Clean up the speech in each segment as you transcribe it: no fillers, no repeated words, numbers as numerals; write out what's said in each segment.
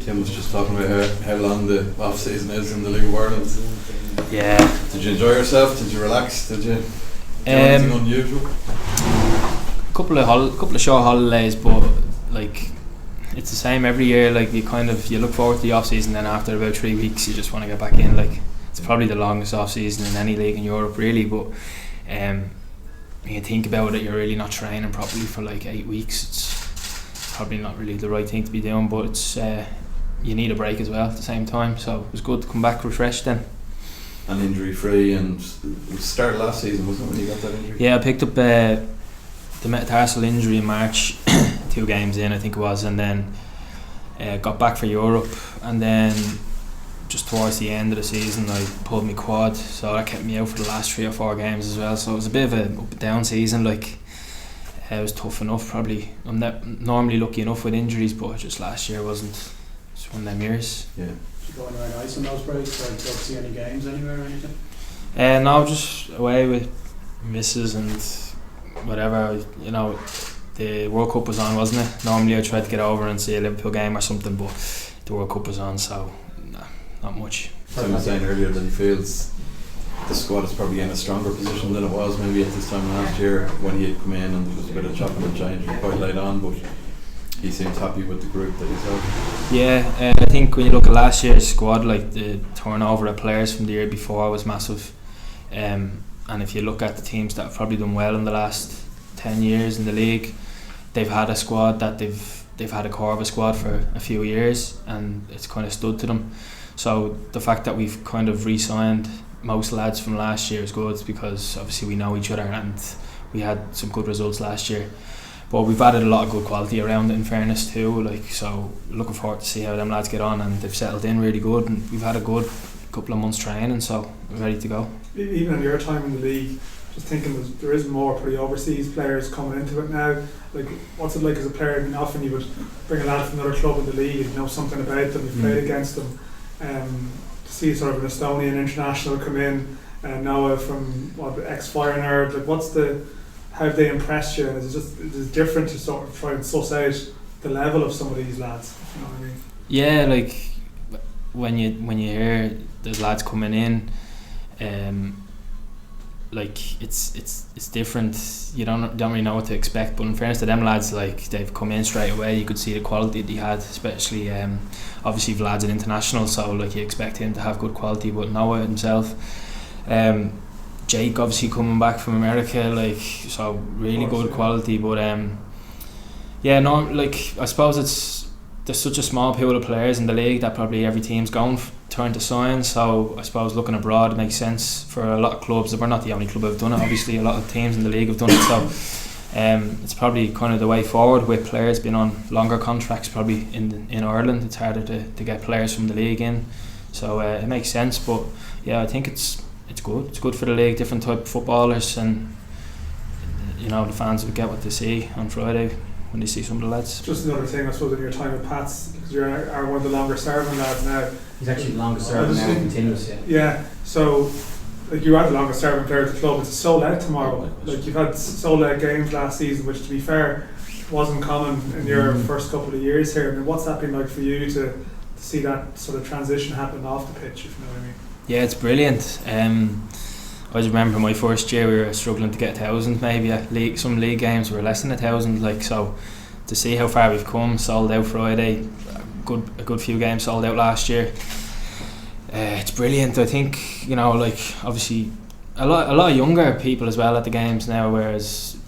Tim was just talking about how long the off season is in the League of Ireland. Yeah. Did you enjoy yourself? Did you relax? Did you do anything unusual? Couple of short holidays, but like it's the same every year. Like you look forward to the off season, then after about 3 weeks you just want to get back in. Like it's probably the longest off season in any league in Europe, really. But when you think about it, you're really not training properly for like 8 weeks. It's probably not really the right thing to be doing, but it's you need a break as well at the same time. So it was good to come back refreshed then. And injury free, and it started last season, wasn't it, when you got that injury? Yeah, I picked up the metatarsal injury in March, 2 games in I think it was, and then got back for Europe, and then just towards the end of the season I pulled my quad, so that kept me out for the last 3 or 4 games as well. So it was a bit of an up and down season. Like it was tough enough. Probably I'm not normally lucky enough with injuries, but just last year wasn't. It's one of them years. Yeah. Did you go anywhere nice on those breaks, or did you see any games anywhere or anything? No, just away with misses and whatever. You know, the World Cup was on, wasn't it? Normally I try to get over and see a Liverpool game or something, but the World Cup was on, so nah, not much. Tim was saying earlier that he feels the squad is probably in a stronger position than it was maybe at this time last year when he had come in and there was a bit of chopping and changing quite late on, but he seems happy with the group that he's had. Yeah, I think when you look at last year's squad, like the turnover of players from the year before was massive. And if you look at the teams that have probably done well in the last 10 years in the league, they've had a squad that they've had a core of a squad for a few years, and it's kind of stood to them. So the fact that we've kind of re-signed most lads from last year is good, because obviously we know each other and we had some good results last year. But we've added a lot of good quality around it, in fairness too. Like, so looking forward to see how them lads get on, and they've settled in really good, and we've had a good couple of months training, so we're ready to go. Even in your time in the league, just thinking there is more pretty overseas players coming into it now. Like, what's it like as a player? I mean, often you would bring a lad from another club in the league, you know something about them, you've played against them. To see sort of an Estonian international come in, Noah from 𝗖𝗄𝗡𝗙𝗏𝗏, like how have they impressed you? Is it different to sort of try and suss out the level of some of these lads? You know what I mean? Yeah, like when you hear there's lads coming in, like it's different. You don't really know what to expect. But in fairness to them lads, like they've come in straight away. You could see the quality they had, especially obviously Vlad's an international, so like you expect him to have good quality. But Noah himself, Jake obviously coming back from America, like, so really good quality. But yeah, no, like I suppose there's such a small pool of players in the league that probably every team's going turn to sign. So I suppose looking abroad makes sense for a lot of clubs. We're not the only club who've done it. Obviously, a lot of teams in the league have done it. So it's probably kind of the way forward with players being on longer contracts. Probably in Ireland, it's harder to get players from the league in. So it makes sense. But yeah, I think it's good. It's good for the league, different type of footballers, and you know the fans will get what they see on Friday when they see some of the lads. Just another thing, I suppose, in your time with Pats, because you are one of the longer serving lads now. He's actually the longest serving now, continuous. Yeah. So, like, you are the longest serving player at the club. It's sold out tomorrow. Like, you've had sold out games last season, which, to be fair, wasn't common in your first couple of years here. I mean, what's that been like for you to see that sort of transition happen off the pitch, if you know what I mean? Yeah, it's brilliant. I just remember my first year we were struggling to get 1,000 maybe at league. Some league games were less than 1,000. Like, so to see how far we've come, sold out Friday, a good few games sold out last year. It's brilliant. I think, you know, like obviously a lot of younger people as well at the games now, whereas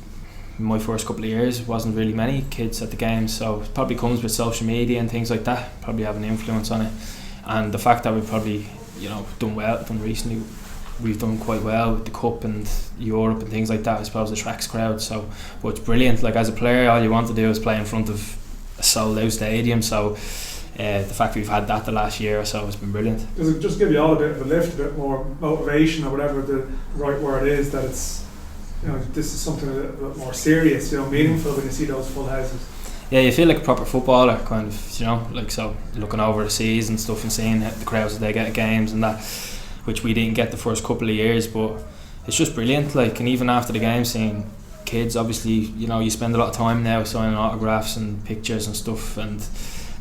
in my first couple of years wasn't really many kids at the games. So it probably comes with social media and things like that, probably have an influence on it. And the fact that we've probably, you know, done recently. We've done quite well with the Cup and Europe and things like that. I suppose attracts crowds. So, but it's brilliant. Like, as a player, all you want to do is play in front of a sold-out stadium. So, the fact we've had that the last year or so has been brilliant. Does it just give you all a bit of a lift, a bit more motivation, or whatever the right word is, that it's, you know, this is something a bit more serious, you know, meaningful when you see those full houses? Yeah, you feel like a proper footballer, kind of, you know, like, so looking over the seas and stuff and seeing the crowds that they get at games and that, which we didn't get the first couple of years. But it's just brilliant. Like, and even after the game, seeing kids, obviously, you know, you spend a lot of time now signing autographs and pictures and stuff, and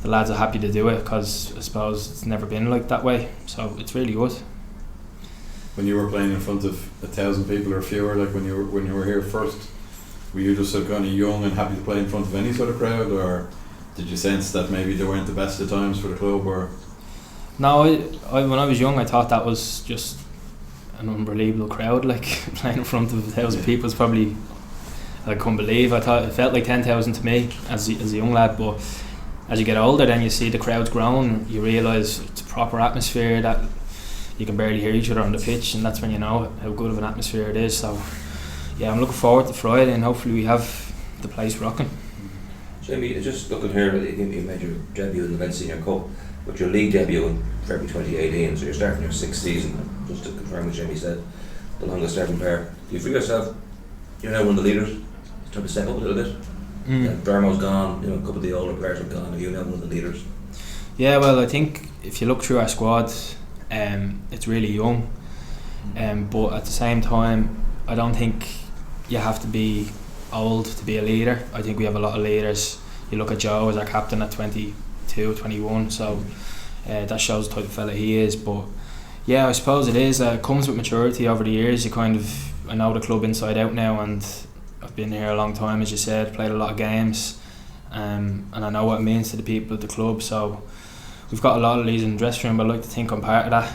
the lads are happy to do it, because I suppose it's never been like that way, so it's really good. When you were playing in front of 1,000 people or fewer, like when you were here first, were you just sort of kind of young and happy to play in front of any sort of crowd, or did you sense that maybe they weren't the best of times for the club? Or no, I when I was young, I thought that was just an unbelievable crowd. Like playing in front of 1,000 people is probably, I couldn't believe. I thought it felt like 10,000 to me as a young lad, but as you get older, then you see the crowds growing. You realise it's a proper atmosphere, that you can barely hear each other on the pitch, and that's when you know how good of an atmosphere it is. So yeah, I'm looking forward to Friday, and hopefully we have the place rocking. Jamie, just looking here, you made your debut in the Men's Senior Cup, but your league debut in February 2018, so you're starting your 6th season. Just to confirm what Jamie said, the longest serving player. Do you feel yourself, you're now one of the leaders, trying to step up a little bit? Yeah, Dermo's gone, a couple of the older players are gone, are you now one of the leaders? Yeah, well, I think if you look through our squad, it's really young, but at the same time, I don't think you have to be old to be a leader. I think we have a lot of leaders. You look at Joe as our captain at 22, 21, so that shows the type of fella he is. But yeah, I suppose it is. It comes with maturity over the years. I know the club inside out now, and I've been here a long time, as you said, played a lot of games, and I know what it means to the people at the club. So we've got a lot of leaders in the dressing room, but I like to think I'm part of that.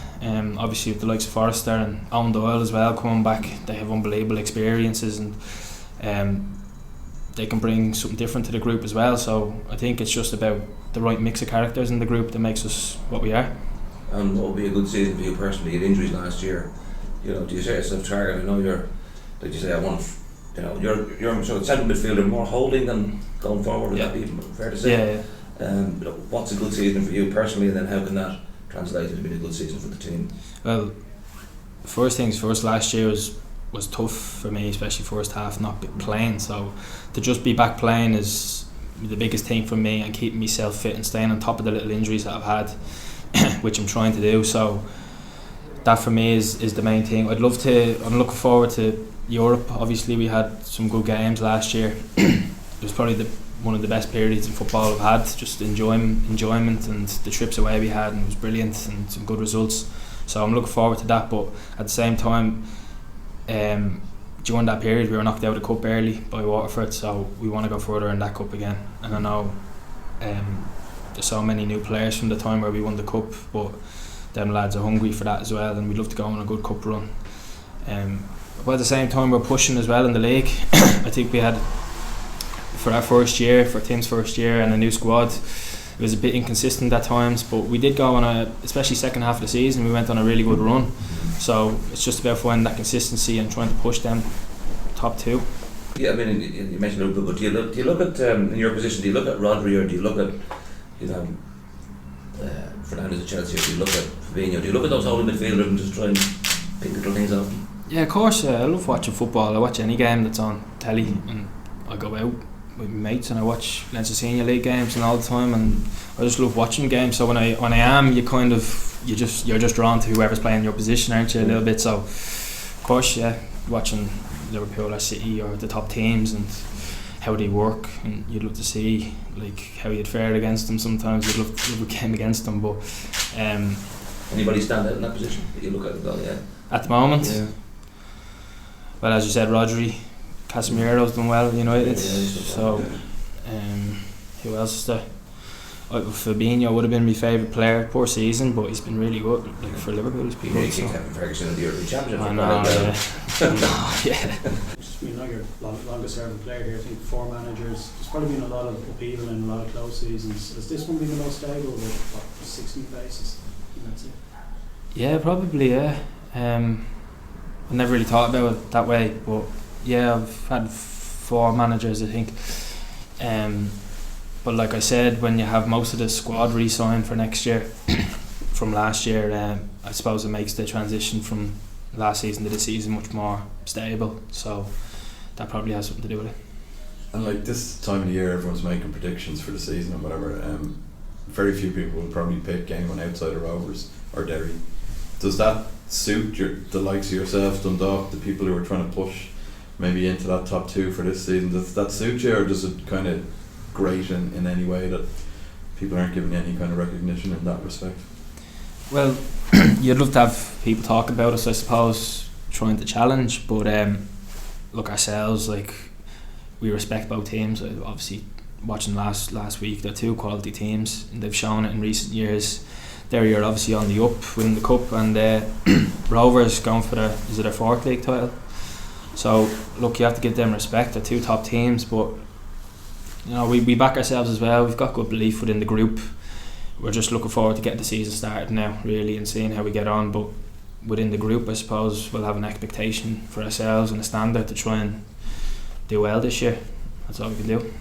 Obviously with the likes of Forrester and Owen Doyle as well coming back, they have unbelievable experiences, and they can bring something different to the group as well. So I think it's just about the right mix of characters in the group that makes us what we are. And what will be a good season for you personally? You had injuries last year. Do you set yourself target? I know you're, like you say, you're sort of central midfielder, more holding than going forward. Would that be fair to say? Yeah. What's a good season for you personally, and then how can that translate into being a good season for the team? Well, first things first, last year was tough for me, especially first half not playing. So to just be back playing is the biggest thing for me, and keeping myself fit and staying on top of the little injuries that I've had, which I'm trying to do. So that for me is the main thing. I'm looking forward to Europe. Obviously we had some good games last year. It was probably one of the best periods in football I've had, just enjoyment, and the trips away we had, and it was brilliant, and some good results. So I'm looking forward to that, but at the same time, during that period we were knocked out of the cup early by Waterford, so we want to go further in that cup again. And I know there's so many new players from the time where we won the cup, but them lads are hungry for that as well, and we'd love to go on a good cup run. But at the same time we're pushing as well in the league. I think we had, for our first year, for Tim's first year and a new squad, it was a bit inconsistent at times, but we did go on especially second half of the season, we went on a really good run. So it's just about finding that consistency and trying to push them top two. Yeah, I mean, you mentioned Liverpool, but do you look at in your position? Do you look at Rodri, or do you look at Fernandes at Chelsea, or do you look at Fabinho? Do you look at those holding midfielders and just try and pick little things off them? Yeah, of course. I love watching football. I watch any game that's on telly, and I go out with my mates and I watch Leinster Senior League games and all the time, and I just love watching games. So when I am, you're just drawn to whoever's playing your position, aren't you, a little bit? So of course, yeah, watching Liverpool or City or the top teams and how they work, and you'd love to see like how you'd fare against them. Sometimes you'd love a game against them, but anybody stand out in that position that you look at? Well, yeah. At the moment, well, as you said, Rodri, Casemiro's done well at United. So who else is there? Fabinho would have been my favourite player. Poor season, but he's been really good. Like for Liverpool, he's been good. Kevin Ferguson in the European Championship. I know. You're longest serving player here. I think 4 managers. There's probably been a lot of upheaval and a lot of close seasons. Has this one been the most stable with 16 faces? That's it. Yeah, probably. Yeah. I never really thought about it that way, but yeah, I've had 4 managers, I think. But like I said, when you have most of the squad re-signed for next year from last year, I suppose it makes the transition from last season to this season much more stable. So that probably has something to do with it. And like this time of the year, everyone's making predictions for the season and whatever. Very few people will probably pick anyone outside of Rovers or Derry. Does that suit the likes of yourself, Dundalk, the people who are trying to push maybe into that top 2 for this season? Does that suit you, or does it kind of grate in any way that people aren't giving any kind of recognition in that respect. Well, you'd love to have people talking about us, I suppose, trying to challenge, but look, ourselves, like, we respect both teams. Obviously, watching last week, they're two quality teams, and they've shown it in recent years. Derry are obviously on the up, winning the cup, and Rovers going for their fourth league title. So look, you have to give them respect. They're two top teams, but you know, we back ourselves as well. We've got good belief within the group. We're just looking forward to getting the season started now, really, and seeing how we get on. But within the group, I suppose we'll have an expectation for ourselves and a standard to try and do well this year. That's all we can do.